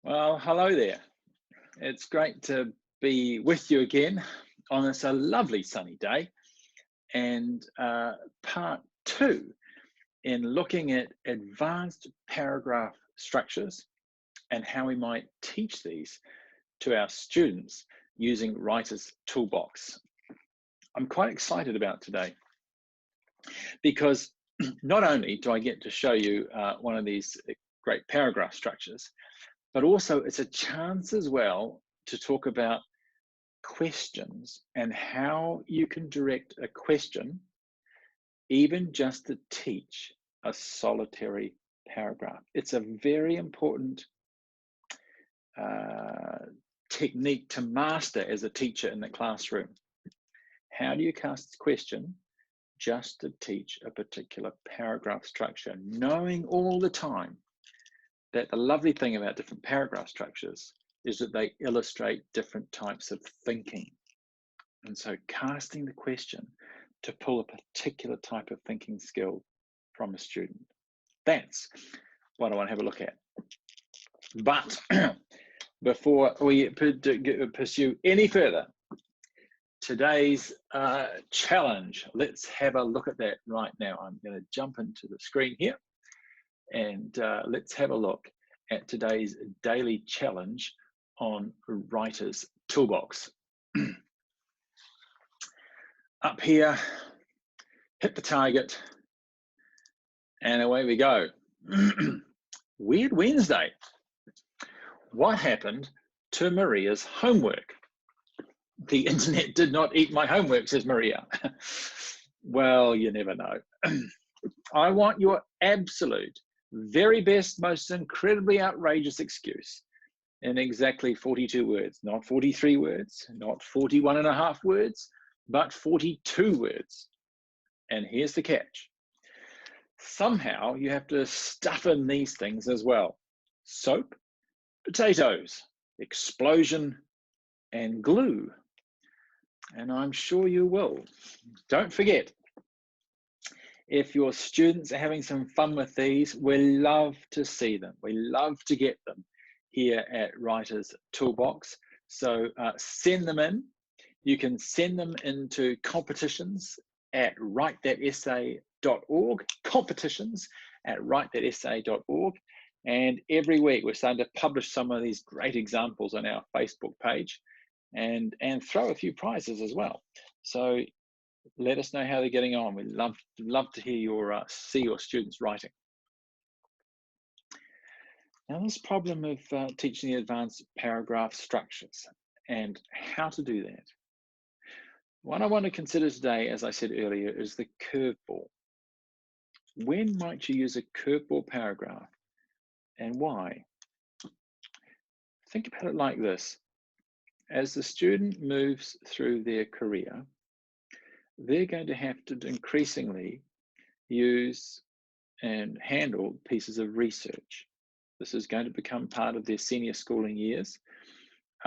Well, hello there. It's great to be with you again on this a lovely sunny day and part two in looking at advanced paragraph structures and how we might teach these to our students using Writer's Toolbox. I'm quite excited about today because not only do I get to show you one of these great paragraph structures, but also it's a chance as well to talk about questions and how you can direct a question, even just to teach a solitary paragraph. It's a very important uh, technique to master as a teacher in the classroom. How do you cast a question just to teach a particular paragraph structure, knowing all the time that the lovely thing about different paragraph structures is that they illustrate different types of thinking. And so casting the question to pull a particular type of thinking skill from a student. That's what I want to have a look at. But before we pursue any further, today's challenge, let's have a look at that right now. I'm going to jump into the screen here and let's have a look at today's daily challenge on Writer's Toolbox. Up here, hit the target, and away we go. Weird Wednesday. What happened to Maria's homework? The internet did not eat my homework, says Maria. Well, you never know. I want your absolute, very best, most incredibly outrageous excuse in exactly 42 words, not 43 words, not 41 and a half words, but 42 words. And here's the catch. Somehow you have to stuff in these things as well. Soap, potatoes, explosion, and glue. And I'm sure you will. Don't forget, if your students are having some fun with these, we love to see them. We love to get them here at Writer's Toolbox. So send them in. You can send them into competitions at writethatessay.org, competitions at writethatessay.org. And every week we're starting to publish some of these great examples on our Facebook page and throw a few prizes as well. So let us know how they're getting on. We'd love to hear your see your students writing. Now, this problem of teaching the advanced paragraph structures and how to do that. What I want to consider today, as I said earlier, is the curveball. When might you use a curveball paragraph and why? Think about it like this. As the student moves through their career, they're going to have to increasingly use and handle pieces of research. This is going to become part of their senior schooling years,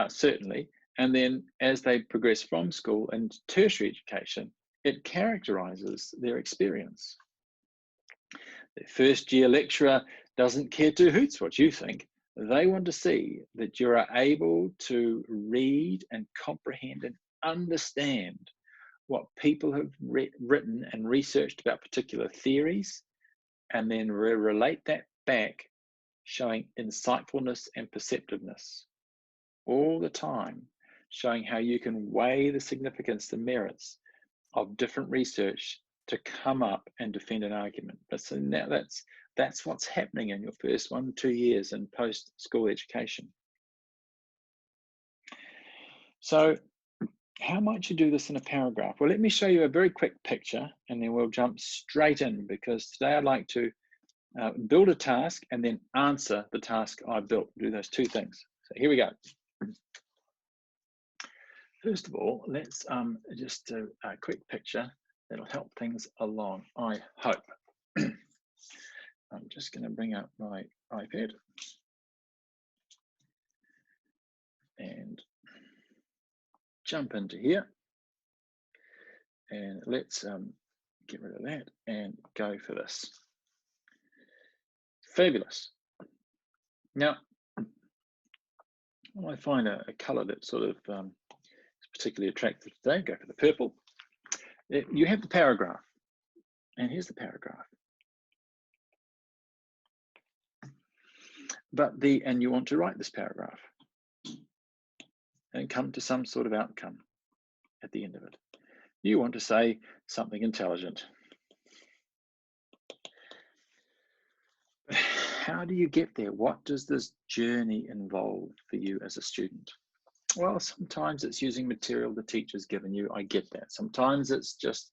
certainly. And then as they progress from school and tertiary education, it characterizes their experience. The first year lecturer doesn't care two hoots what you think. They want to see that you are able to read and comprehend and understand what people have written and researched about particular theories, and then relate that back, showing insightfulness and perceptiveness all the time, showing how you can weigh the significance, the merits of different research to come up and defend an argument. But so now that's what's happening in your first 1 to 2 years in post-school education. So how might you do this in a paragraph? Well, let me show you a very quick picture and then we'll jump straight in, because today I'd like to build a task and then answer the task I built. Do those two things. So here we go. First of all, let's just do a quick picture that'll help things along, I hope. I'm just going to bring up my iPad and jump into here. And let's get rid of that and go for this. Fabulous. Now, Well, I find a colour that sort of is particularly attractive today. Go for the purple. You have the paragraph, and here's the paragraph. And you want to write this paragraph and come to some sort of outcome at the end of it. You want to say something intelligent. But how do you get there? What does this journey involve for you as a student? Well, sometimes it's using material the teacher's given you. I get that. Sometimes it's just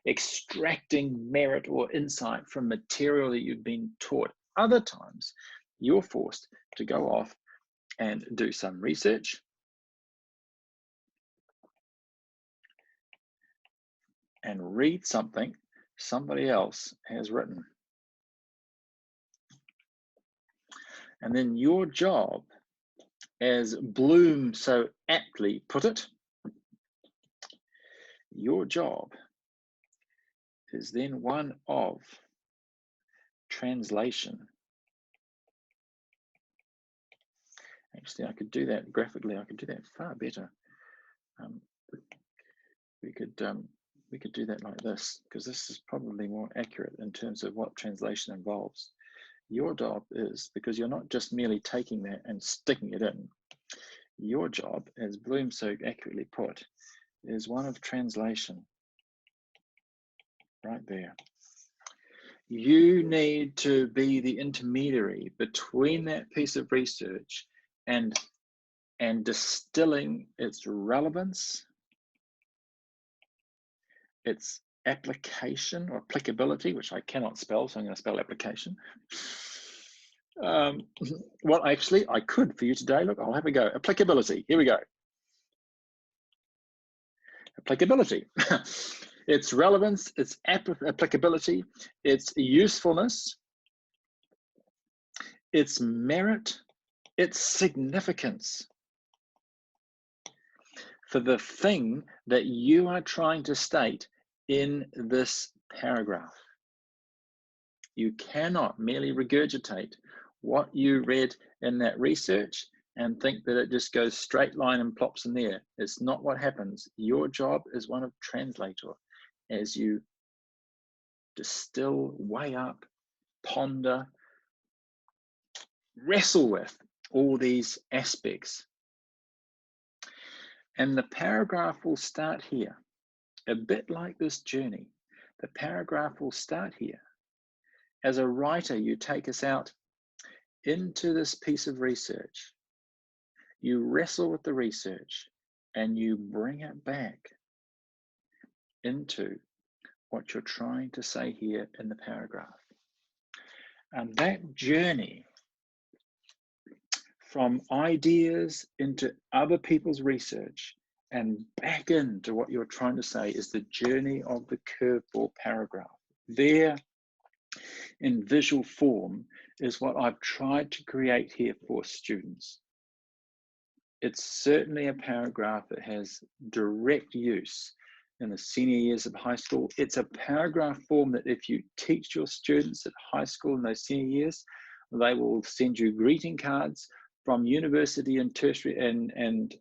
extracting merit or insight from material that you've been taught. Other times, you're forced to go off and do some research and read something somebody else has written. And then your job, as Bloom so aptly put it, your job is then one of translation. Actually, I could do that graphically. I could do that far better. We could do that like this, because this is probably more accurate in terms of what translation involves. Your job is, because you're not just merely taking that and sticking it in, your job, as Bloom so accurately put, is one of translation. Right there. You need to be the intermediary between that piece of research and distilling its relevance, its application or applicability, which I cannot spell, so I'm going to spell application. Well, actually, I could for you today. Look, I'll have a go. Applicability. Here we go. Applicability. Its relevance, its applicability, its usefulness, its merit, its significance for the thing that you are trying to state in this paragraph. You cannot merely regurgitate what you read in that research and think that it just goes straight line and plops in there. It's not what happens. Your job is one of translator, as you distill, weigh up, ponder, wrestle with all these aspects. And the paragraph will start here, a bit like this journey. The paragraph will start here. As a writer, you take us out into this piece of research. You wrestle with the research and you bring it back into what you're trying to say here in the paragraph. And that journey from ideas into other people's research and back into what you're trying to say is the journey of the curveball paragraph. There, in visual form, is what I've tried to create here for students. It's certainly a paragraph that has direct use in the senior years of high school. It's a paragraph form that if you teach your students at high school in those senior years, they will send you greeting cards from university and tertiary and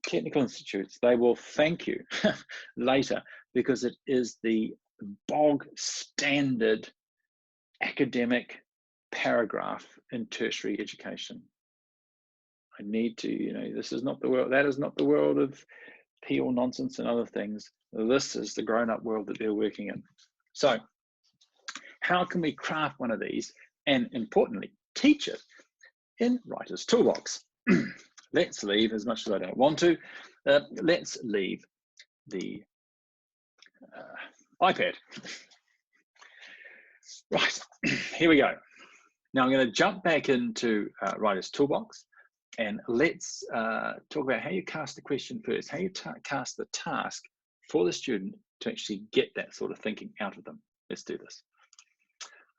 technical institutes. They will thank you later, because it is the bog standard academic paragraph in tertiary education. I need to, this is not the world, that is not the world of peel nonsense and other things. This is the grown-up world that they're working in. So how can we craft one of these and, importantly, teach it in Writer's Toolbox? Let's leave, as much as I don't want to, let's leave the iPad. Right, here we go. Now I'm going to jump back into Writer's Toolbox, and let's talk about how you cast the question first, how you cast the task for the student to actually get that sort of thinking out of them. Let's do this.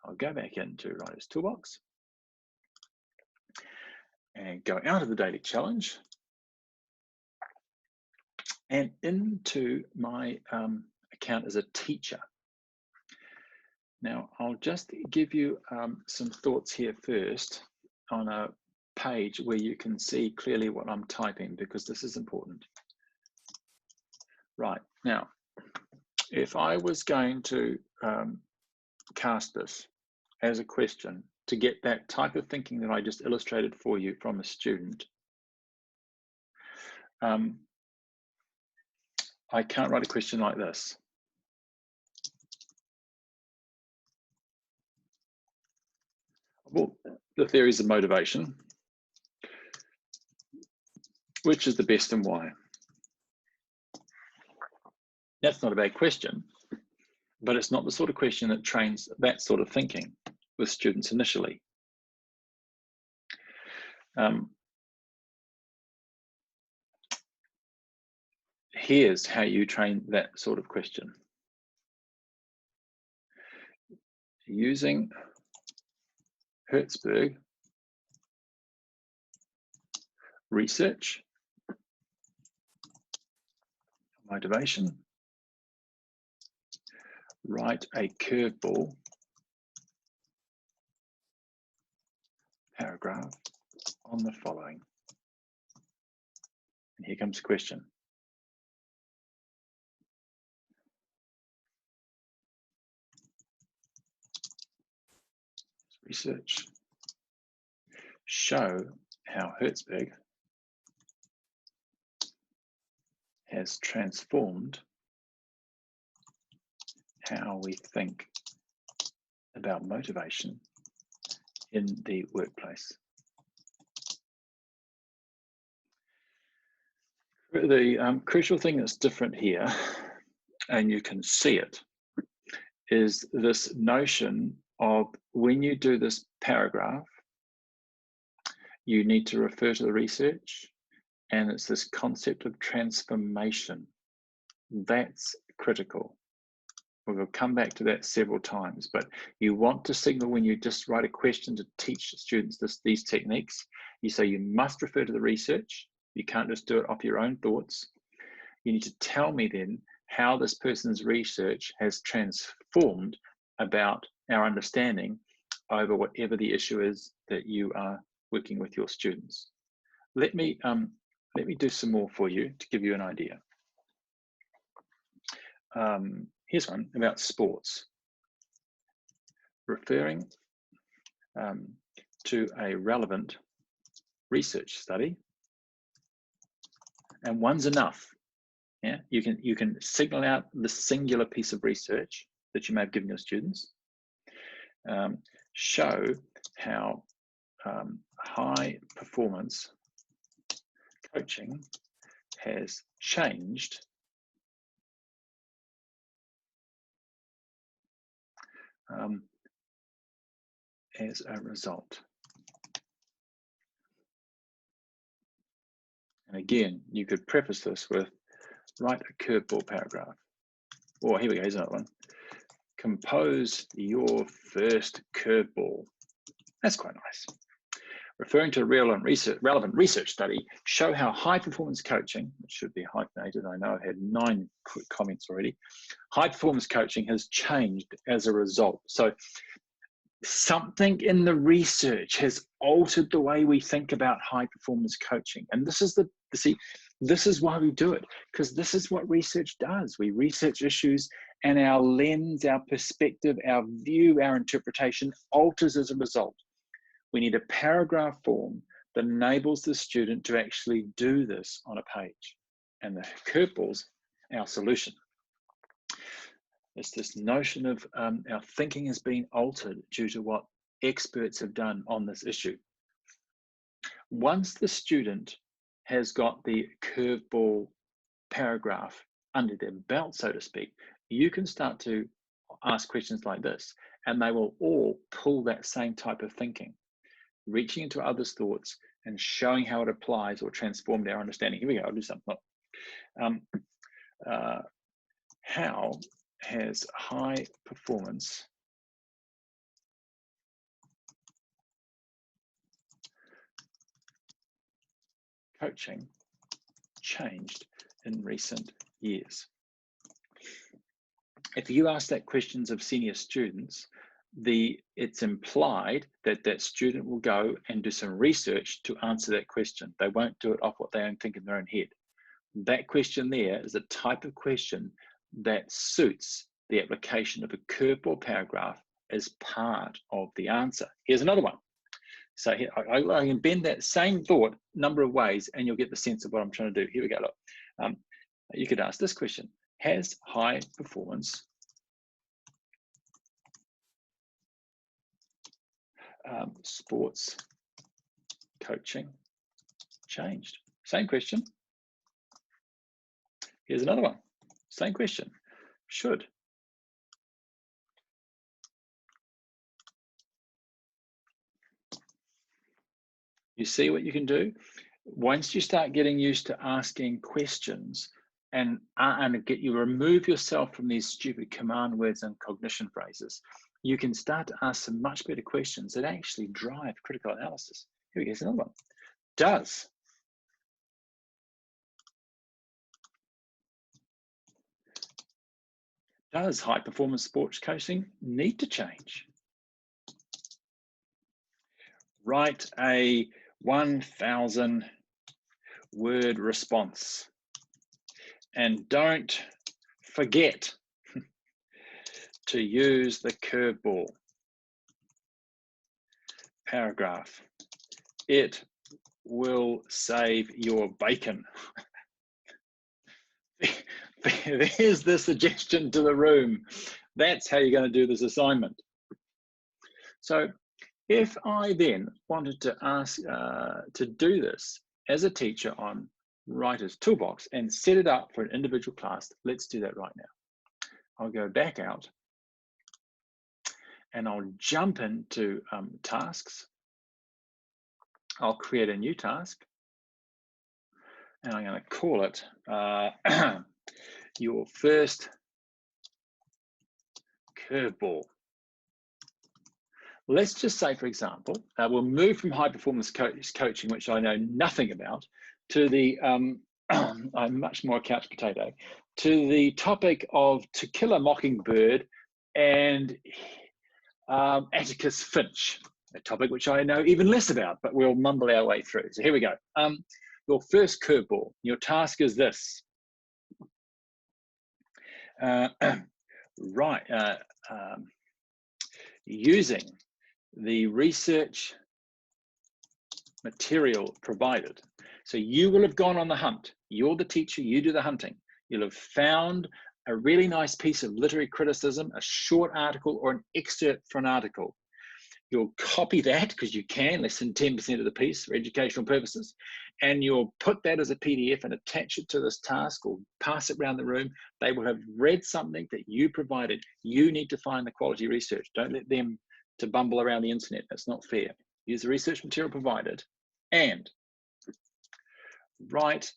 I'll go back into Writer's Toolbox and go out of the daily challenge and into my account as a teacher. Now, I'll just give you some thoughts here first on a page where you can see clearly what I'm typing, because this is important. Right, now, if I was going to cast this as a question to get that type of thinking that I just illustrated for you from a student, I can't write a question like this. Well, the theories of motivation, which is the best and why? That's not a bad question, but it's not the sort of question that trains that sort of thinking with students initially. Here's how you train that sort of question. Using Hertzberg research, motivation, write a curveball paragraph on the following. And here comes the question. Research, show how Hertzberg has transformed how we think about motivation in the workplace. The crucial thing that's different here, and you can see it, is this notion of when you do this paragraph, you need to refer to the research, and it's this concept of transformation. That's critical. We'll come back to that several times, but you want to signal when you just write a question to teach students these techniques. You say you must refer to the research. You can't just do it off your own thoughts. You need to tell me then how this person's research has transformed about our understanding over whatever the issue is that you are working with your students. Let me do some more for you to give you an idea. Here's one about sports. Referring to a relevant research study, and one's enough. Yeah, you can signal out the singular piece of research that you may have given your students. Show how high performance coaching has changed as a result. And again, you could preface this with write a curveball paragraph. Oh, here we go, here's another one. Compose your first curveball. That's quite nice. Referring to a relevant research study, show how high performance coaching, which should be hyphenated, I know I had 9 quick comments already, high performance coaching has changed as a result. So something in the research has altered the way we think about high performance coaching. And this is this is why we do it, because this is what research does. We research issues and our lens, our perspective, our view, our interpretation alters as a result. We need a paragraph form that enables the student to actually do this on a page. And the curveball's our solution. It's this notion of our thinking has been altered due to what experts have done on this issue. Once the student has got the curveball paragraph under their belt, so to speak, you can start to ask questions like this, and they will all pull that same type of thinking, reaching into others' thoughts and showing how it applies or transformed our understanding. Here we go, I'll do something. How has high performance coaching changed in recent years? If you ask that questions of senior students, it's implied that that student will go and do some research to answer that question. They won't do it off what they think in their own head. That question there is a type of question that suits the application of a curveball paragraph as part of the answer. Here's another one. So here, I can bend that same thought a number of ways and you'll get the sense of what I'm trying to do. Here we go, look. You could ask this question: has high performance sports coaching changed? Same question. Here's another one. Same question. Should. You see what you can do? Once you start getting used to asking questions and you remove yourself from these stupid command words and cognition phrases, you can start to ask some much better questions that actually drive critical analysis. Here we go, here's another one. Does high performance sports coaching need to change? Write a 1,000 word response. And don't forget to use the curveball paragraph. It will save your bacon. There's the suggestion to the room. That's how you're going to do this assignment. So if I then wanted to ask to do this as a teacher on Writer's Toolbox and set it up for an individual class, let's do that right now. I'll go back out and I'll jump into tasks. I'll create a new task and I'm going to call it your first curveball. Let's just say, for example, we'll move from high performance coaching, which I know nothing about, to the, I'm much more a couch potato, to the topic of To Kill a Mockingbird and Atticus Finch, a topic which I know even less about, but we'll mumble our way through. So here we go. Your first curveball, your task is this. Using the research material provided. So you will have gone on the hunt. You're the teacher, you do the hunting. You'll have found a really nice piece of literary criticism, a short article or an excerpt from an article. You'll copy that, because you can, less than 10% of the piece for educational purposes, and you'll put that as a PDF and attach it to this task or pass it around the room. They will have read something that you provided. You need to find the quality research. Don't let them to bumble around the internet. That's not fair. Use the research material provided and write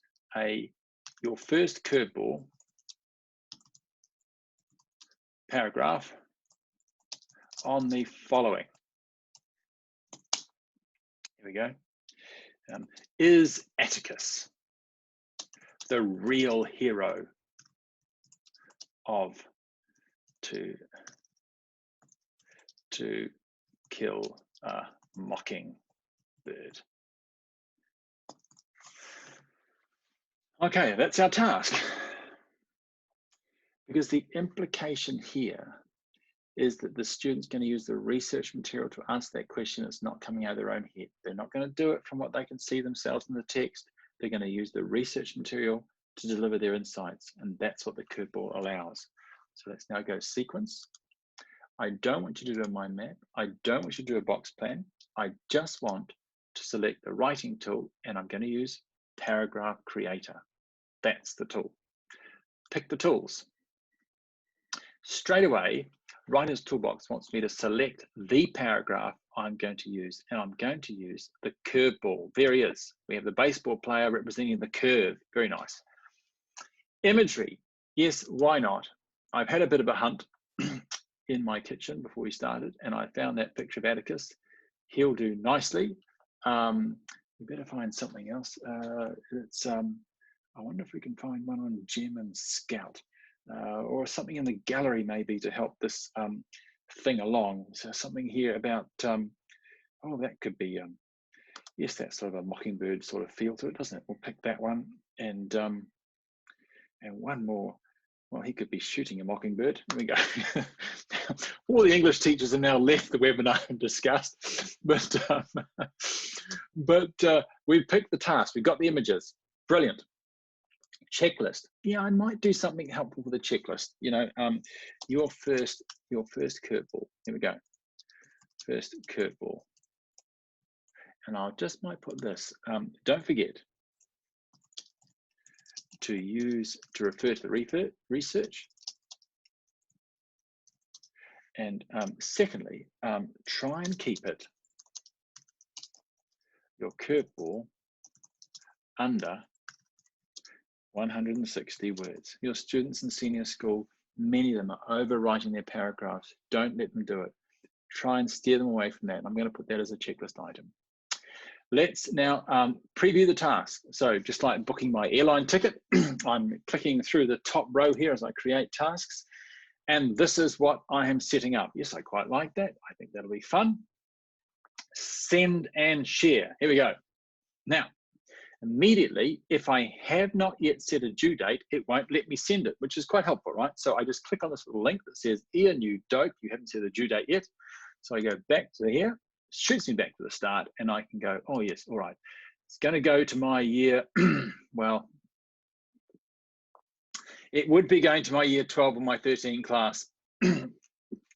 your first curveball paragraph on the following. Here we go. Is Atticus the real hero of To Kill a Mockingbird? Okay, that's our task. Because the implication here is that the student's going to use the research material to answer that question. It's not coming out of their own head. They're not going to do it from what they can see themselves in the text. They're going to use the research material to deliver their insights, and that's what the curveball allows. So let's now go sequence. I don't want you to do a mind map. I don't want you to do a box plan. I just want to select the writing tool, and I'm going to use Paragraph Creator. That's the tool. Pick the tools. Straight away, Writer's Toolbox wants me to select the paragraph I'm going to use, and I'm going to use the curveball. There he is. We have the baseball player representing the curve. Very nice. Imagery. Yes, why not? I've had a bit of a hunt in my kitchen before we started, and I found that picture of Atticus. He'll do nicely. We better find something else. I wonder if we can find one on Gem and Scout. Or something in the gallery maybe to help this thing along. So something here about, oh, that could be, yes, that's sort of a mockingbird sort of feel to it, doesn't it? We'll pick that one, and one more. Well, he could be shooting a mockingbird. There we go. All the English teachers have now left the webinar in disgust, but we've picked the task. We've got the images. Brilliant. Checklist. Yeah, I might do something helpful for the checklist. You know, your first curveball. Here we go. First curveball. And I'll just might put this. Don't forget to refer to the research. And secondly, try and keep it, your curveball, under 160 words. Your students in senior school, many of them are overwriting their paragraphs. Don't let them do it. Try and steer them away from that. I'm going to put that as a checklist item. Let's now preview the task. So just like booking my airline ticket, I'm clicking through the top row here as I create tasks. And this is what I am setting up. Yes, I quite like that. I think that'll be fun. Send and share. Here we go. Now, immediately, if I have not yet set a due date, it won't let me send it, which is quite helpful, right? So I just click on this little link that says, Ian, you haven't set a due date yet. So I go back to here, shoots me back to the start, and I can go, oh yes, all right. It's going to go to my year, well, it would be going to my year 12 or my 13 class.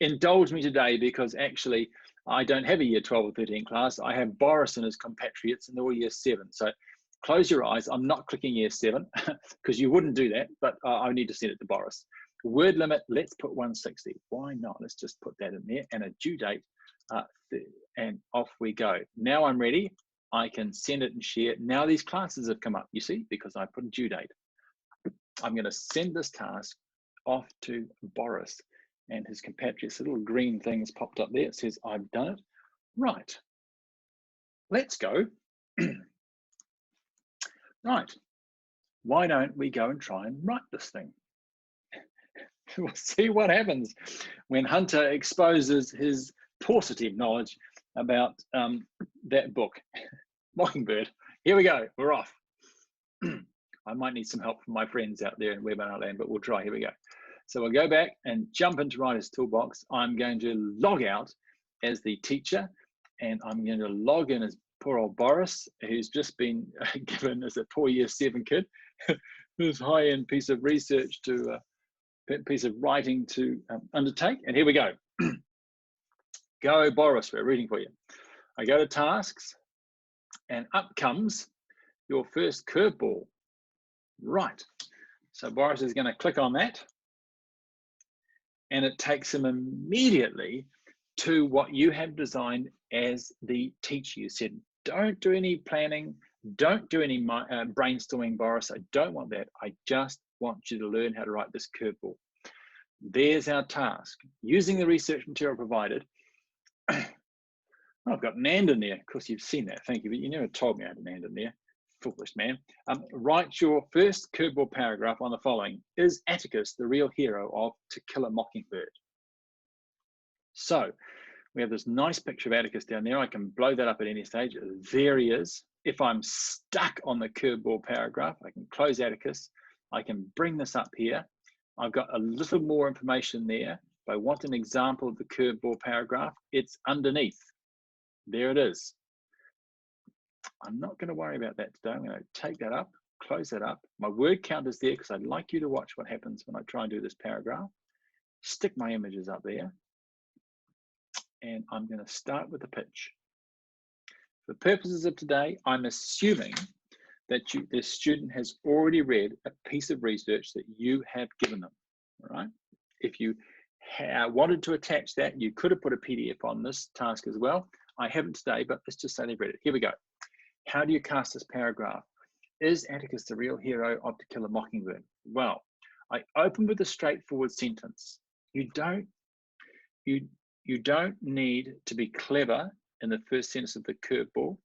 Indulge me today, because actually I don't have a year 12 or 13 class. I have Boris and his compatriots, and they're all year 7. So close your eyes. I'm not clicking year 7 because you wouldn't do that, but I need to send it to Boris. Word limit, let's put 160. Why not? Let's just put that in there, and a due date, and off we go. Now I'm ready. I can send it and share. Now these classes have come up, you see, because I put a due date. I'm going to send this task off to Boris and his compatriots. The little green things popped up there. It says, I've done it. Right. Let's go. Right. Why don't we go and try and write this thing? We'll see what happens when Hunter exposes his paucity of knowledge about that book, Mockingbird. Here we go. We're off. I might need some help from my friends out there in webinar land, but we'll try. Here we go. So we'll go back and jump into Writer's Toolbox. I'm going to log out as the teacher, and I'm going to log in as poor old Boris, who's just been given as a poor year 7 kid, this high-end piece of research to, piece of writing to undertake. And here we go. Go, Boris, we're reading for you. I go to tasks, and up comes your first curveball. Right. So Boris is going to click on that, and it takes him immediately to what you have designed as the teacher. You said, don't do any planning, don't do any brainstorming, Boris. I don't want that. I just want you to learn how to write this curveball. There's our task. Using the research material provided. I've got an and in there. Of course, you've seen that. Thank you. But you never told me I had an and in there. Foolish man. Write your first curveball paragraph on the following. Is Atticus the real hero of To Kill a Mockingbird? So we have this nice picture of Atticus down there. I can blow that up at any stage. There he is. If I'm stuck on the curveball paragraph, I can close Atticus. I can bring this up here. I've got a little more information there. If I want an example of the curveball paragraph, it's underneath. There it is. I'm not going to worry about that today. I'm going to take that up, close that up. My word count is there because I'd like you to watch what happens when I try and do this paragraph. Stick my images up there. And I'm going to start with the pitch. For purposes of today, I'm assuming that the student has already read a piece of research that you have given them, all right? If you wanted to attach that, you could have put a PDF on this task as well. I haven't today, but let's just say they've read it. Here we go. How do you cast this paragraph? Is Atticus the real hero of To Kill a Mockingbird? Well, I open with a straightforward sentence. You don't need to be clever in the first sentence of the curveball.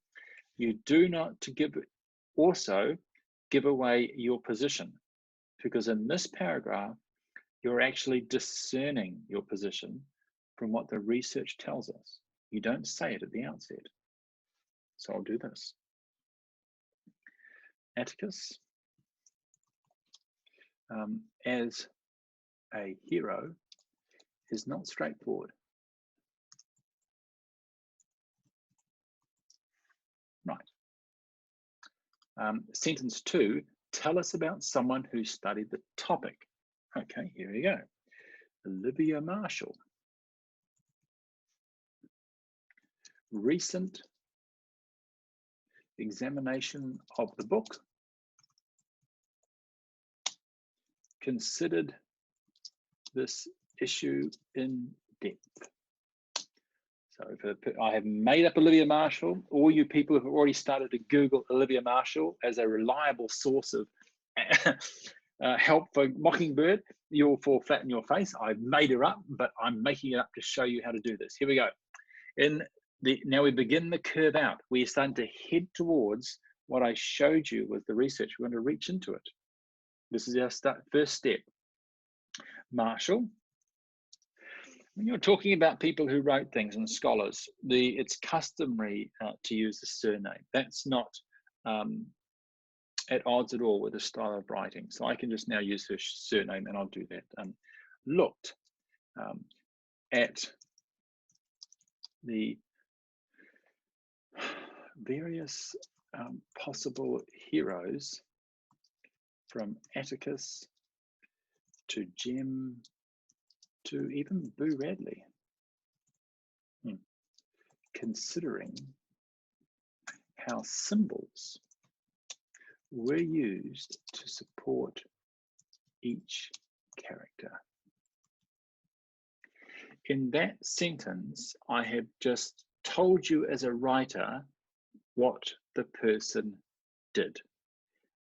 You do not also give away your position, because in this paragraph, you're actually discerning your position from what the research tells us. You don't say it at the outset. So I'll do this. Atticus, as a hero, is not straightforward. Right. Sentence 2, tell us about someone who studied the topic. Okay, here we go. Olivia Marshall. Recent examination of the book considered this issue in depth. So I have made up Olivia Marshall. All you people who have already started to Google Olivia Marshall as a reliable source of help for Mockingbird, you'll fall flat in your face. I've made her up, but I'm making it up to show you how to do this. Here we go. Now we begin the curve out. We're starting to head towards what I showed you with the research. We're going to reach into it. This is our first step. Marshall. When you're talking about people who wrote things and scholars, it's customary to use the surname. That's not at odds at all with the style of writing. So I can just now use her surname, and I'll do that. Looked at the various possible heroes from Atticus to Jem to even Boo Radley, considering how symbols were used to support each character. In that sentence, I have just told you as a writer what the person did.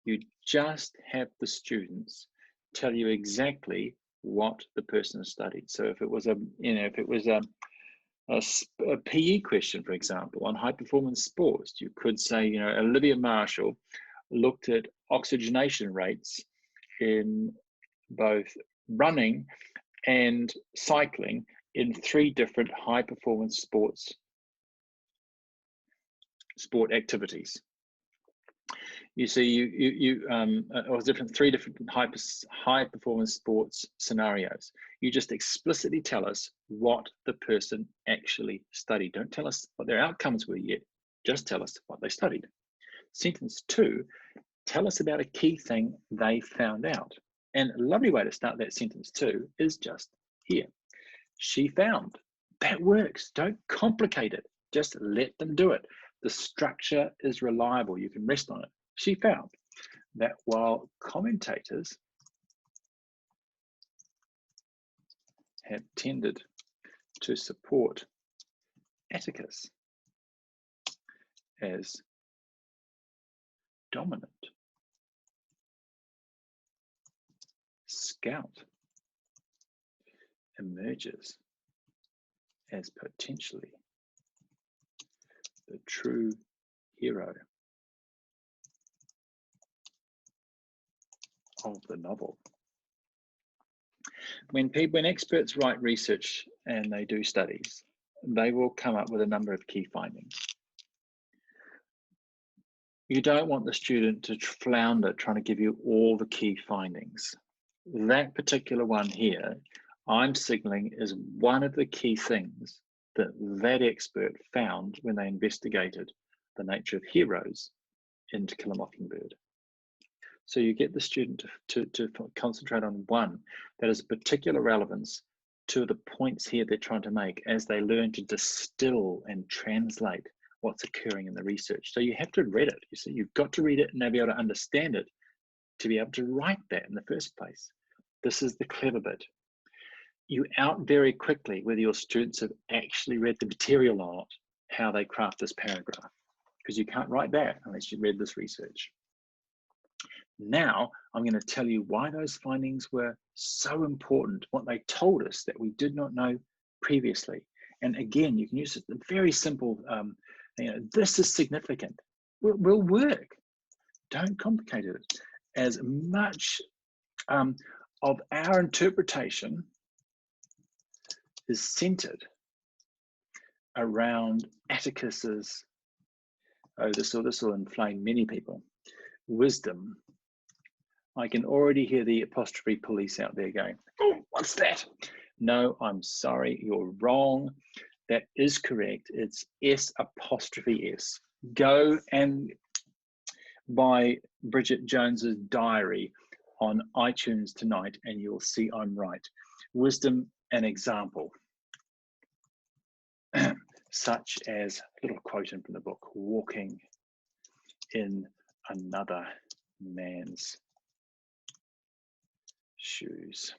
You just have the students tell you exactly what the person studied. So if it was a PE question, for example, on high performance sports, you could say, Olivia Marshall looked at oxygenation rates in both running and cycling in 3 different high performance sport activities. You see, or 3 different high performance sports scenarios. You just explicitly tell us what the person actually studied. Don't tell us what their outcomes were yet. Just tell us what they studied. Sentence 2, tell us about a key thing they found out. And a lovely way to start that sentence 2 is just here. She found. That works. Don't complicate it. Just let them do it. The structure is reliable. You can rest on it. She found that while commentators have tended to support Atticus as dominant, Scout emerges as potentially the true hero of the novel. When experts write research and they do studies, they will come up with a number of key findings. You don't want the student to flounder trying to give you all the key findings. That particular one here, I'm signaling is one of the key things that expert found when they investigated the nature of heroes in To Kill a Mockingbird. So you get the student to concentrate on one that is of particular relevance to the points here they're trying to make as they learn to distill and translate what's occurring in the research. So you have to read it. You see, you've got to read it and be able to understand it to be able to write that in the first place. This is the clever bit. You out very quickly whether your students have actually read the material or not, how they craft this paragraph, because you can't write that unless you read this research. Now, I'm going to tell you why those findings were so important, what they told us that we did not know previously. And again, you can use a very simple, this is significant. Will work. Don't complicate it. As much of our interpretation is centered around Atticus's, oh, this will inflame many people, wisdom. I can already hear the apostrophe police out there going, oh, what's that? No, I'm sorry, you're wrong. That is correct. It's S''S. Go and buy Bridget Jones's diary on iTunes tonight and you'll see I'm right. Wisdom and example, such as a little quote in from the book, walking in another man's shoes.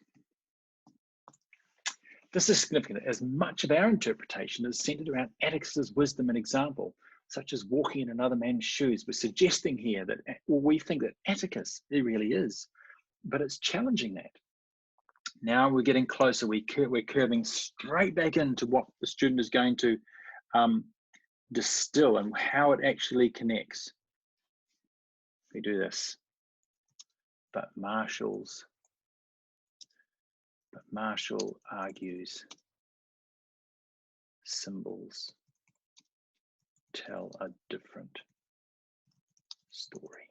This is significant as much of our interpretation is centered around Atticus's wisdom and example, such as walking in another man's shoes. We're suggesting here that, well, we think that Atticus, he really is, but it's challenging that. Now we're getting closer. We're curving straight back into what the student is going to distill and how it actually connects. We do this, but Marshall argues symbols tell a different story.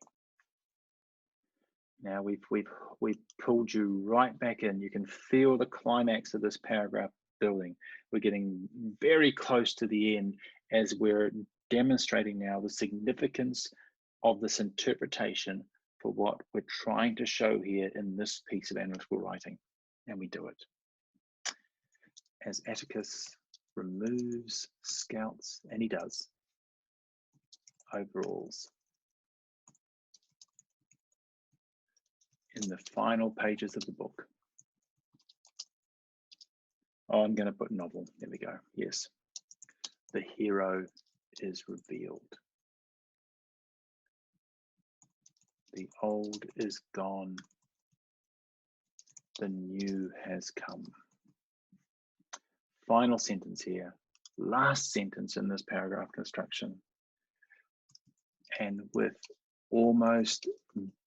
Now we've pulled you right back in. You can feel the climax of this paragraph building. We're getting very close to the end as we're demonstrating now the significance of this interpretation for what we're trying to show here in this piece of analytical writing. And we do it. As Atticus removes scouts, and he does, overalls, in the final pages of the book. Oh, I'm going to put novel. There we go. Yes. The hero is revealed. The old is gone. The new has come. Final sentence here. Last sentence in this paragraph construction. And with almost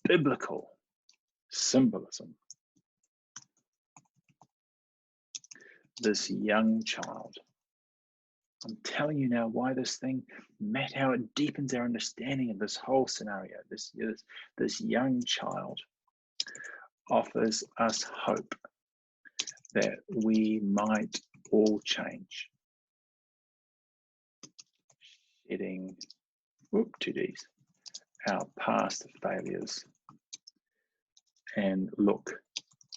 biblical symbolism, this young child. I'm telling you now why this thing, how it deepens our understanding of this whole scenario. This young child offers us hope that we might all change. Shedding, two Ds, our past failures and look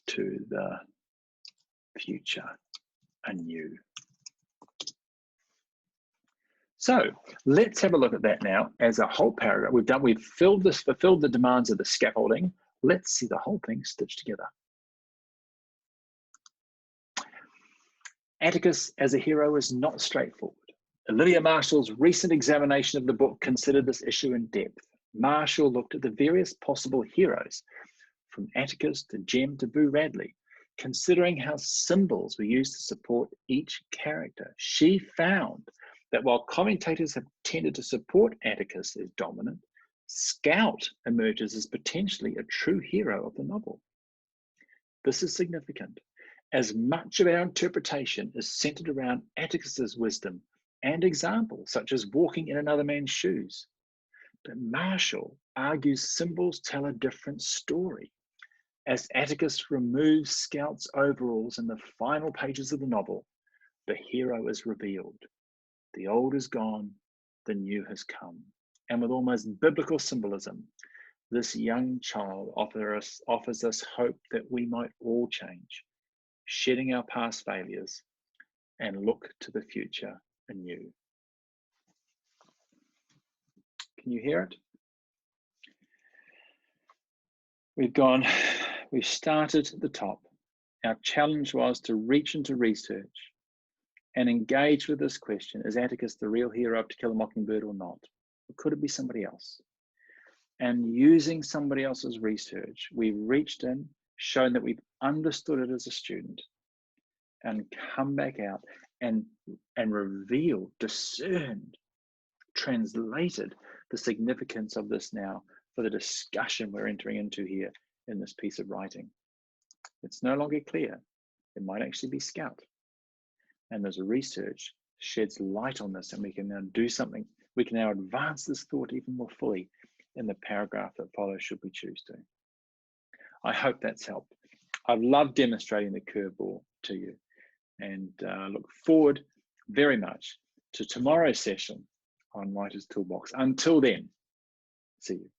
to the future anew. So let's have a look at that now as a whole paragraph. We've fulfilled the demands of the scaffolding. Let's see the whole thing stitched together. Atticus as a hero is not straightforward. Olivia Marshall's recent examination of the book considered this issue in depth. Marshall looked at the various possible heroes, from Atticus to Jem to Boo Radley, considering how symbols were used to support each character. She found that while commentators have tended to support Atticus as dominant, Scout emerges as potentially a true hero of the novel. This is significant, as much of our interpretation is centered around Atticus's wisdom and example, such as walking in another man's shoes. But Marshall argues symbols tell a different story. As Atticus removes Scout's overalls in the final pages of the novel, the hero is revealed. The old is gone, the new has come. And with almost biblical symbolism, this young child offers us hope that we might all change, shedding our past failures and look to the future anew. Can you hear it? We've started at the top. Our challenge was to reach into research and engage with this question: is Atticus the real hero of To Kill a Mockingbird or not? Or could it be somebody else? And using somebody else's research, we've reached in, shown that we've understood it as a student, and come back out and revealed, discerned, translated the significance of this now for the discussion we're entering into here in this piece of writing. It's no longer clear. It might actually be Scout. And there's a research sheds light on this, and we can now do something. We can now advance this thought even more fully in the paragraph that follows, should we choose to. I hope that's helped. I've loved demonstrating the curveball to you, and look forward very much to tomorrow's session on Writer's Toolbox. Until then, see you.